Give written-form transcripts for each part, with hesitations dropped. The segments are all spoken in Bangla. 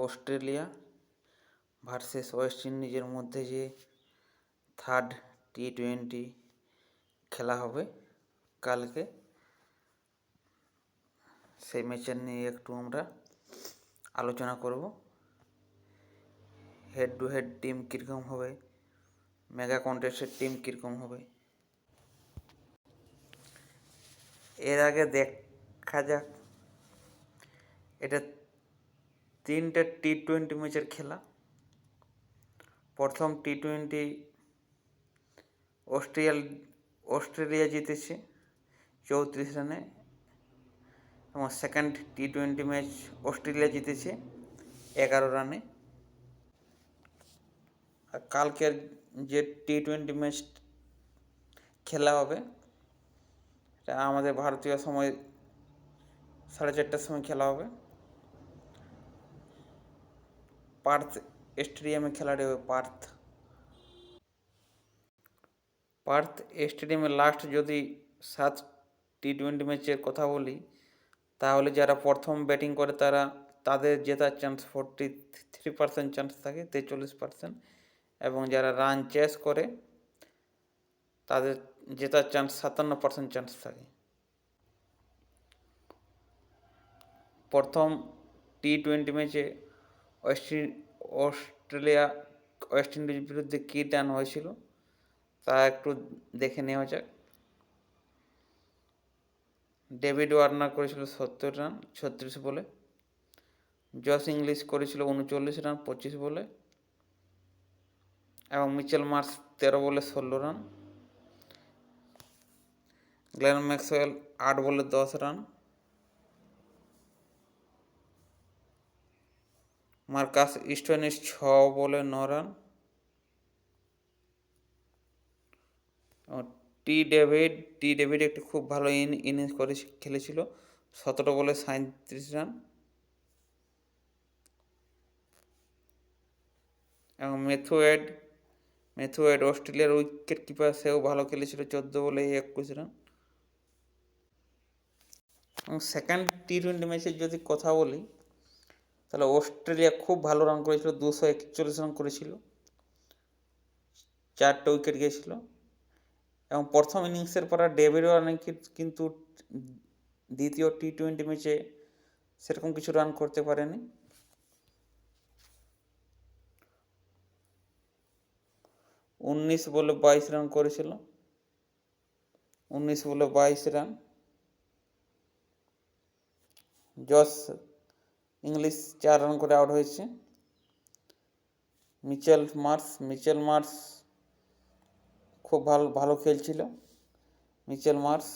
অস্ট্রেলিয়া ভার্সেস ওয়েস্ট ইন্ডিজের মধ্যে যে থার্ড টি-20 খেলা হবে কালকে, সেই ম্যাচের নিয়ে একটু আমরা আলোচনা করব। হেড টু হেড টিম কীরকম হবে, মেগা কন্টেস্টের টিম কীরকম হবে, এর আগে দেখা যাক। এটা 3টে টি-20 ম্যাচের খেলা। প্রথম টি-20 অস্ট্রেলিয়া জিতেছে 34 রানে, এবং সেকেন্ড টি-20 ম্যাচ অস্ট্রেলিয়া জিতেছে 11 রানে। আর কালকের যে টি-20 ম্যাচ খেলা হবে, এটা আমাদের ভারতীয় সময় 4:30টার সময় খেলা হবে। পার্থ স্টেডিয়ামে খেলাটি হবে। পার্থ স্টেডিয়ামে লাস্ট যদি 7 টি-20 ম্যাচের কথা বলি, তাহলে যারা প্রথম ব্যাটিং করে তাদের জেতার চান্স 43% চান্স থাকে, 43%, এবং যারা রান চেস করে তাদের জেতার চান্স 57% চান্স থাকে। প্রথম টি-20 ম্যাচে অস্ট্রেলিয়া ওয়েস্ট ইন্ডিজের বিরুদ্ধে কী রান হয়েছিল তা একটু দেখে নেওয়া যাক। ডেভিড ওয়ার্নার করেছিল 70 রান 36 বলে। জস ইংলিশ করেছিল 39 রান 25 বলে, এবং মিচেল মার্শ 13 বলে 16 রান। গ্লেন ম্যাক্সওয়েল 8 বলে 10 রান। মার্কাস স্টোইনিস 6 বলে 9 রান। টি ডেভিড একটি খুব ভালো ইনিংস খেলেছিল, 17 বলে 37 রান। এবং ম্যাথু ওয়েড অস্ট্রেলিয়ার উইকেট কিপার, সেও ভালো খেলেছিল, 14 বলে 21 রান। এবং সেকেন্ড টি-20 ম্যাচের যদি কথা বলি, তাহলে অস্ট্রেলিয়া খুব ভালো রান করেছিল, 241 রান করেছিল, 4টে উইকেট গিয়েছিল। এবং প্রথম ইনিংসের পর ডেভিড ওয়ার্নার কিন্তু দ্বিতীয় টি-20 ম্যাচে সেরকম কিছু রান করতে পারেনি। উনিশ বলে 22 রান করেছিল, 19 বলে 22 রান। জস ইংলিশ 4 রান করে আউট হয়েছে। মিচেল মার্শ খুব ভালো খেলছিল। মিচেল মার্শ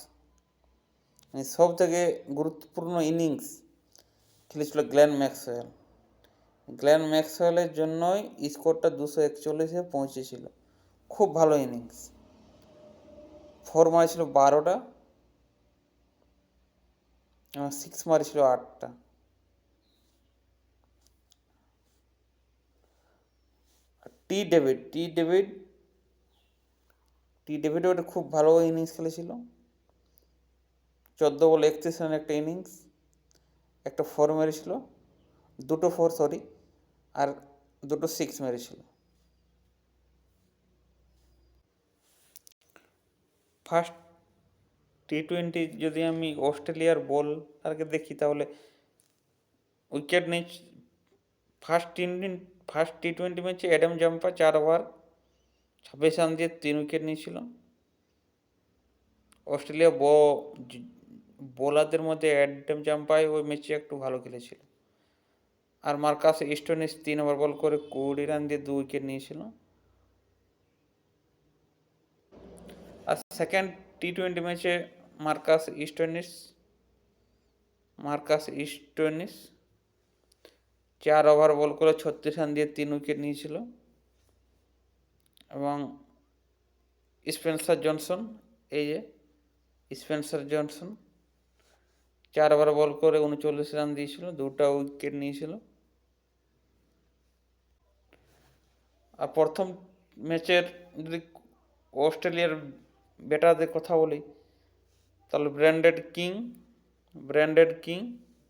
সব থেকে গুরুত্বপূর্ণ ইনিংস খেলেছিল গ্লেন ম্যাক্সওয়েলের জন্যই স্কোরটা 241-এ পৌঁছেছিল। খুব ভালো ইনিংস। 4 মারেছিল 12টা, এবং 6 মারেছিল 8টা। টি ডেভিড ওটা খুব ভালো ইনিংস খেলেছিল। 14 বলে 31 রান একটা ইনিংস, একটা 4 মেরেছিল, 2টো 4 আর 2টো 6 মেরেছিল। ফার্স্ট টি-20 যদি আমি অস্ট্রেলিয়ার বোলারকে দেখি, তাহলে উইকেট নেই। ফার্স্ট টি-20 ম্যাচে অ্যাডাম জাম্পার 4 ওভার 26 রান দিয়ে 3 উইকেট নিয়েছিল। অস্ট্রেলিয়া বোলারদের মধ্যে অ্যাডাম জাম্পার ওই ম্যাচে একটু ভালো খেলেছিল। আর মার্কাস স্টোইনিস 3 ওভার বল করে 20 রান দিয়ে 2 উইকেট নিয়েছিল। আর সেকেন্ড টি-20 ম্যাচে মার্কাস স্টোইনিস 4 ওভার বল করে 36 রান দিয়ে 3 উইকেট নিয়েছিল। এবং স্পেন্সার জনসন 4 ওভার বল করে 39 রান দিয়েছিল, 2টা উইকেট নিয়েছিল। আর প্রথম ম্যাচের যদি অস্ট্রেলিয়ার ব্যাটারদের কথা বলি, তাহলে ব্র্যান্ডেন কিং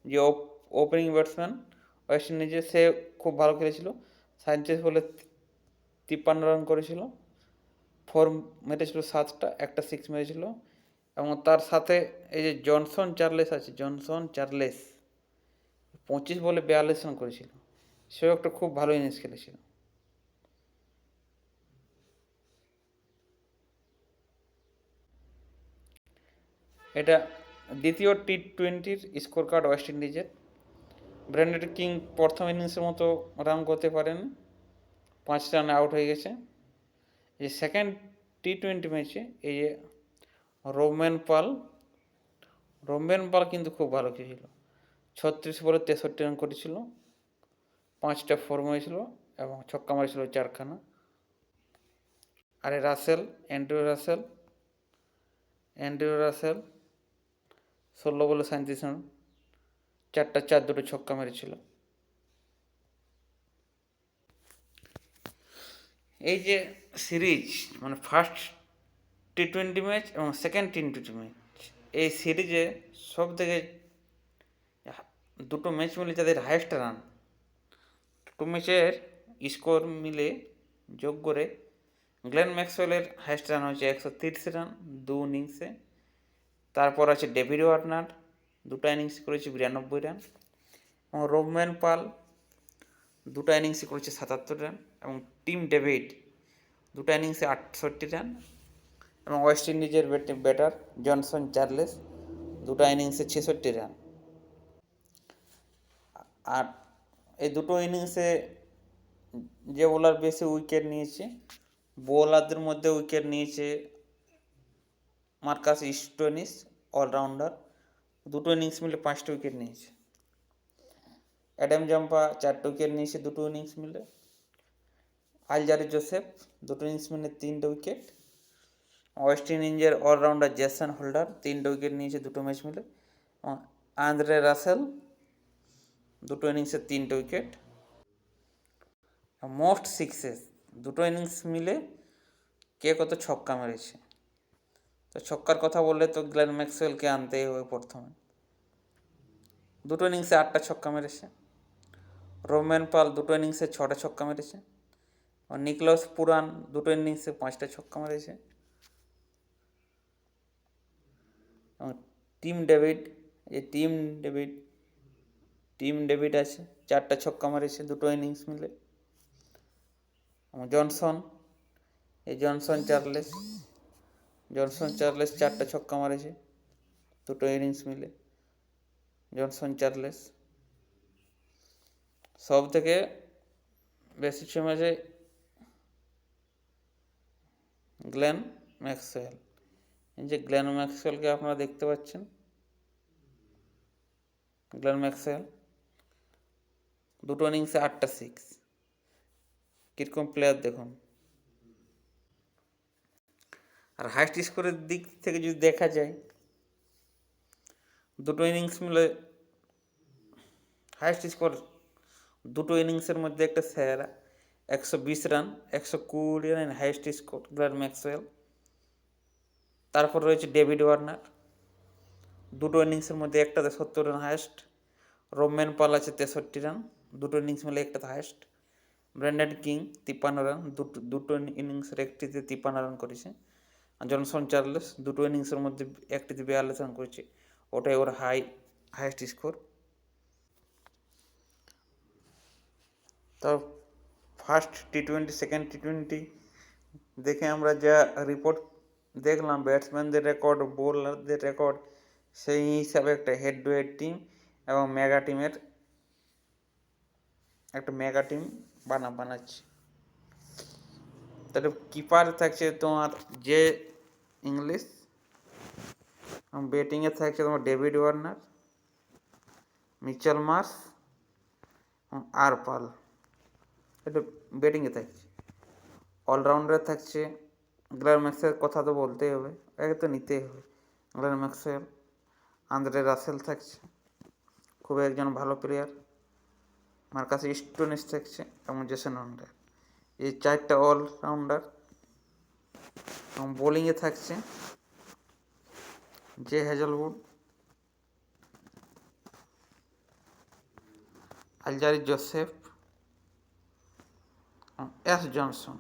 যে ওপেনিং ব্যাটসম্যান ওয়েস্ট ইন্ডিজে, সে খুব ভালো খেলেছিল। সানচেজ বলে 53 রান করেছিল, 4 মেরেছিল 7টা, একটা 6 মেরেছিল। এবং তার সাথে এই যে জনসন চার্লেস আছে, জনসন চার্লেস 25 বলে 42 রান করেছিল, সেও একটা খুব ভালো ইনিংস খেলেছিল। এটা দ্বিতীয় টি-20 স্কোর কার্ড ওয়েস্ট ইন্ডিজের। ব্র্যান্ডন কিং প্রথম ইনিংসের মতো রান করতে পারেন, 5 রানে আউট হয়ে গেছে। এই সেকেন্ড টি-20 ম্যাচে এই যে রোমেন পাল কিন্তু খুব ভালো খেলেছিল, 36 বলে 63 রান করেছিল, 5টা 4 মেরেছিল এবং ছক্কা মারেছিল 4খানা। আর অ্যান্ড্রু রাসেল 16 বলে 37 রান, 4টা 4, 2টো ছক্কা মেরেছিল। এই যে সিরিজ, মানে ফার্স্ট টি-20 ম্যাচ এবং সেকেন্ড টি-20 ম্যাচ, এই সিরিজে সব থেকে দুটো ম্যাচ মিলে যাদের হাইয়েস্ট রান, দুটো ম্যাচের স্কোর মিলে যোগ করে গ্লেন ম্যাক্সওয়েলের হাইয়েস্ট রান হয়েছে 130 রান 2 ইনিংসে। তারপর আছে ডেভিড ওয়ার্নার, 2টা ইনিংস করেছে 92 রান, এবং রোমেন পাল 2টা ইনিংসে করেছে 77 রান, এবং টিম ডেভিড 2টা ইনিংসে 68 রান, এবং ওয়েস্ট ইন্ডিজের ব্যাটার জনসন চার্লেস 2টা ইনিংসে 66 রান। আর এই দুটো ইনিংসে যে বোলার বেশি উইকেট নিয়েছে, বোলারদের মধ্যে উইকেট নিয়েছে মার্কাস স্টোইনিস, অলরাউন্ডার, 2টো ইনিংস মিলে 5টা উইকেট নিয়েছে। অ্যাডাম জাম্পা 4টা উইকেট নিয়েছে 2টো ইনিংস মিলে। আলজারি জোসেফ 2টো ইনিংস মিলে 3টে উইকেট। ওয়েস্ট ইন্ডিজের অলরাউন্ডার জেসন হোল্ডার 3টে উইকেট নিয়েছে 2টো ম্যাচ মিলে। আন্দ্রে রাসেল 2টো ইনিংসে 3টে উইকেট। মোস্ট সিক্সেস 2টো ইনিংস মিলে কে কত ছক্কা মেরেছে, তো ছক্কার কথা বললে তো গ্লেন ম্যাক্সওয়েলকে আনতেই হবে প্রথমে, 2টো ইনিংসে 8টা ছক্কা মেরেছে। রোমেন পাল 2টো ইনিংসে 6টা ছক্কা মেরেছে। আর নিকলাস পুরান 2টো ইনিংসে 5টা ছক্কা মেরেছে। এবং টিম ডেভিড আছে, 4টা ছক্কা মেরেছে 2টো ইনিংস মিলে। এবং জনসন চার্লেস 4টা ছক্কা মারেছে 2টো ইনিংস মিলে। জনসন চার্লেস সব থেকে বেশি ছমেছে গ্লেন ম্যাক্সওয়েল। এই যে গ্লেন ম্যাক্সওয়েলকে আপনারা দেখতে পাচ্ছেন, গ্লেন ম্যাক্সওয়েল 2টো ইনিংসে 8টা 6, কীরকম প্লেয়ার দেখুন। আর হাইস্ট স্কোরের দিক থেকে যদি দেখা যায়, 2টো ইনিংস মিলে হাইস্ট স্কোর 2টো ইনিংসের মধ্যে একটা সেরা 120 run, 120 run highest score Glenn Maxwell. তারপর রয়েছে ডেভিড ওয়ার্নার, 2টো ইনিংসের মধ্যে একটাতে 70 রান হাইস্ট। রোমেন পাল আছে 63 রান, 2টো ইনিংস মিলে একটাতে হাইস্ট। ব্র্যান্ডন কিং 53 রান, 2টো ইনিংসের একটিতে 53 রান করেছে। আর জনসন চার্লেস 2টো ইনিংসের মধ্যে একটিতে 42 রান করেছে, ওটাই ওর হাইস্ট স্কোর। তার ফার্স্ট টি-20 সেকেন্ড টি-20 দেখে আমরা যা রিপোর্ট দেখলাম, ব্যাটসম্যানদের রেকর্ড, বোলারদের রেকর্ড, সেই হিসাবে একটা হেড টু হেড টিম এবং একটা মেগা টিম বানাচ্ছে। তাহলে কিপার থাকছে তোমার জে ইংলিশ, ব্যাটিংয়ে থাকছে তোমার ডেভিড ওয়ার্নার, মিচেল মার্শ, আর পাল, এটা ব্যাটিংয়ে থাকছে। অলরাউন্ডারে থাকছে গ্লেন ম্যাক্সওয়েল, কথা তো বলতেই হবে, একে তো নিতেই হবে। গ্লেন ম্যাক্সওয়েল, আন্দ্রে রাসেল থাকছে, খুব একজন ভালো প্লেয়ার। মার্কাস স্টোইনিস থাকছে এবং জেসন হোল্ডার, এই 4টা অলরাউন্ডার। এবং বোলিংয়ে থাকছে J Hazlewood, Alzarri Joseph, S Johnson.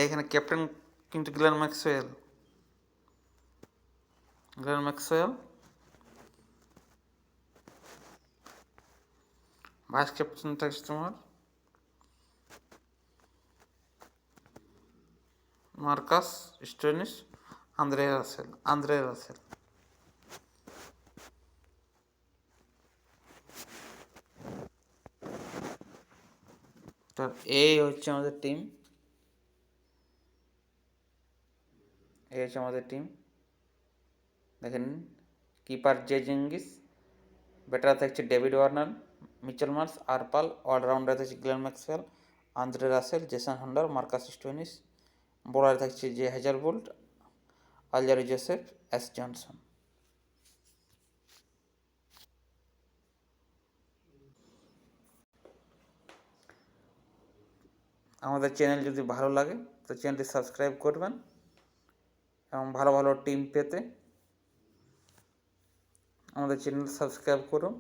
এইখানে ক্যাপ্টেন কিন্তু গ্লেন ম্যাক্সওয়েল। ভাইস ক্যাপ্টেন থাকছে তোমার মার্কাস স্টোয়নিস, আন্দ্রে রাসেল। এই হচ্ছে আমাদের টিম। দেখেন, কিপার জে জেঙ্গিস, ব্যাটার থাকছে ডেভিড ওয়ার্নার, মিচেল মার্স, আরপাল, অলরাউন্ডার থাকছে Glenn Maxwell, Andre Russell, Jason Holder, Marcus Stoinis, bowler থাকছে J Hazlewood, Alzarri Joseph, S Johnson. আমাদের চ্যানেল যদি ভালো লাগে তো চ্যানেলটি সাবস্ক্রাইব করবেন এবং ভালো ভালো টিম পেতে আমাদের চ্যানেল সাবস্ক্রাইব করুন।